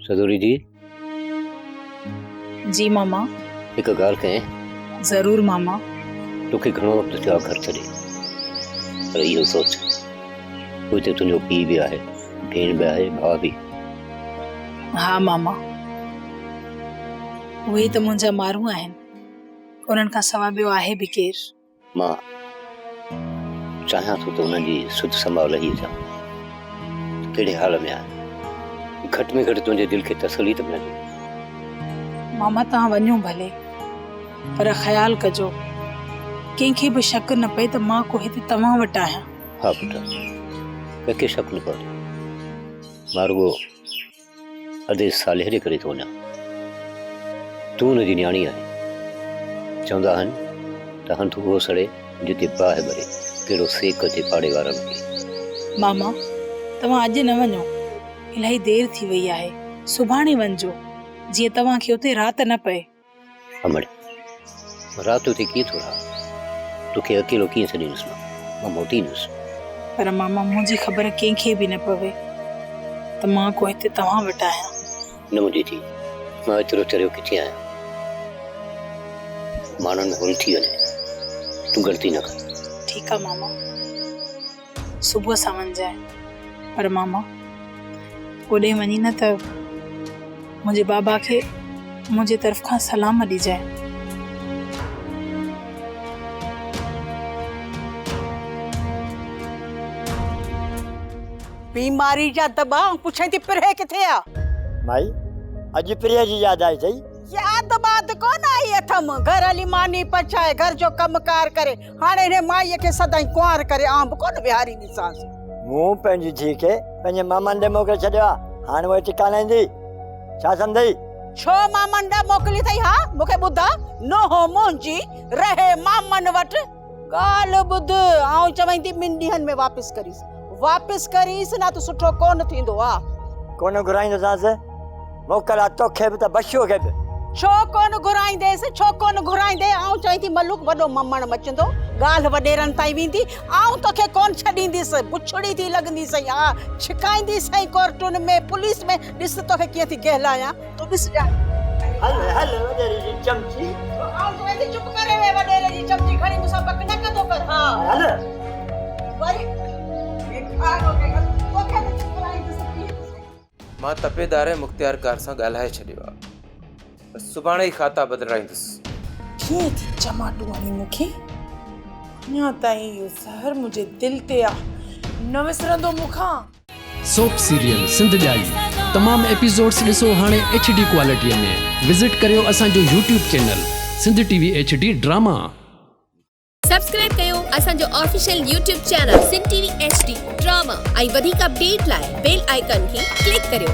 सदोरी जी जी मामा। एक गाल कहें। जरूर मामा। तोखे घणो वक्त थियो घर छॾे, पर इहो सोच हुते तुंहिंजो पीउ बि आहे, भेण बि आहे, भाउ बि। हाँ मामा, उहे त मुंहिंजा माण्हू आहिनि, उन्हनि खां सवाइ ॿियो आहे बि केरु। मां चाहियां थो त उन्हनि जी सुध संभाल ई अचां। कहिड़े हाल में आहे, घटि में घटि तुंहिंजे दिलि खे तसली त मिलंदी। मामा तव्हां वञो भले, पर ख़्याल कजो कंहिंखे बि शक न पए त मां को हिते तव्हां वटि आहियां। हाँ पुट, कंहिंखे शक न पवंदो। मां रुगो अधे साले जे करे थो वञा। तूं हुनजी न्याणी आहे। चवंदा आहिनि त हंधु उहो सड़े जिते बाहि भरे, कहिड़ो सेक अचे पाड़े वारनि खे। मामा तव्हां अॼु न वञो, इलाही देरि थी वई आहे, सुभाणे वञिजो, जीअं तव्हांखे उते राति न पए। अमड़, राति उते कीअं थो रहा, तोखे अकेलो कीअं छॾींदुसि मां मोटींदुसि। पर मामा मुंहिंजी ख़बर कंहिंखे बि न पवे त मां को हिते तव्हां वटि आहियां। न मुंहिंजी थी, मां एतिरो चरियो किथे आहियां। माण्हुनि में हुल थी वञे, तूं ग़लती न कर। ठीकु आहे मामा, सुबुह सां वञिजांइ, पर मामा ओॾे वञी न त मुंहिंजे बाबा खे मुंहिंजे तरफ़ खां सलाम ॾिजांइ। बीमारी जा दबा पुछे थी पिरे किथे आ माई? अॼु प्रिया जी याद आई थई। याद बात कोन आई अथम, घर हली मानी पचाए, घर जो कमकार करे, हाणे ने माईअ खे सदाई कुंवार करे आंब कोन विहारी ॾिसांसि। मूं पंहिंजी धीउ खे पंहिंजे मामनि ॾे मोकिले छॾियो आहे, हाणे उहे टिकाणे ईंदी छा सम्झई? छो मामन ॾा मोकिली अथई? हा मूंखे ॿुधा, नोहो मुंहिंजी रहे मामन वटि। ॻाल्हि ॿुध, आउं चवई थी ॿिनि ॾींहंनि में वापसि करीस न त सुठो कोन थींदो आहे। कोन घुराईंदोसांसि, मोकल आहे तोखे बि त बशियो खे बि। छो कोन घुराईंदेसि, छो कोन घुराईंदे? आउं चई थी मलूक वॾो ममण मचंदो, ॻाल्हि वॾेरनि ताईं वेंदी, आउं तोखे कोन छॾींदीसि, बुछड़ी थी लॻंदी सही, हा छिकाईंदी सही कोर्टुनि में, पुलिस में। ॾिस तोखे कीअं थी गहलायां, तूं ॾिस जा। हल वॾेरी जी चमची। आउं चई थी चुप करे वे, वॾेरे जी चमची खणी मूंसां पक न कंदो कर। हा हल वरी तोखे न छिकाईंदीसि। मां तपेदार मुख्तियार कार सां ॻाल्हाए छॾियो आहे, बसि सुभाणे ई खाता बदिलाईंदुसि। कीअं थी चमाटू हणी मूंखे, अञा ताईं इहो ज़हर मुंहिंजे दिलि ते आहे, न विसरंदो मूंखां। सोप सीरियल सिंध जाई तमाम एपिसोड्स ॾिसो हाणे HD क्वालिटीअ में। विज़िट करियो असांजो YouTube channel Sindh TV HD drama. Subscribe कयो असांजो official YouTube channel Sindh TV HD drama ऐं वधीक अपडेट लाइ बेल आइकन खे क्लिक करियो।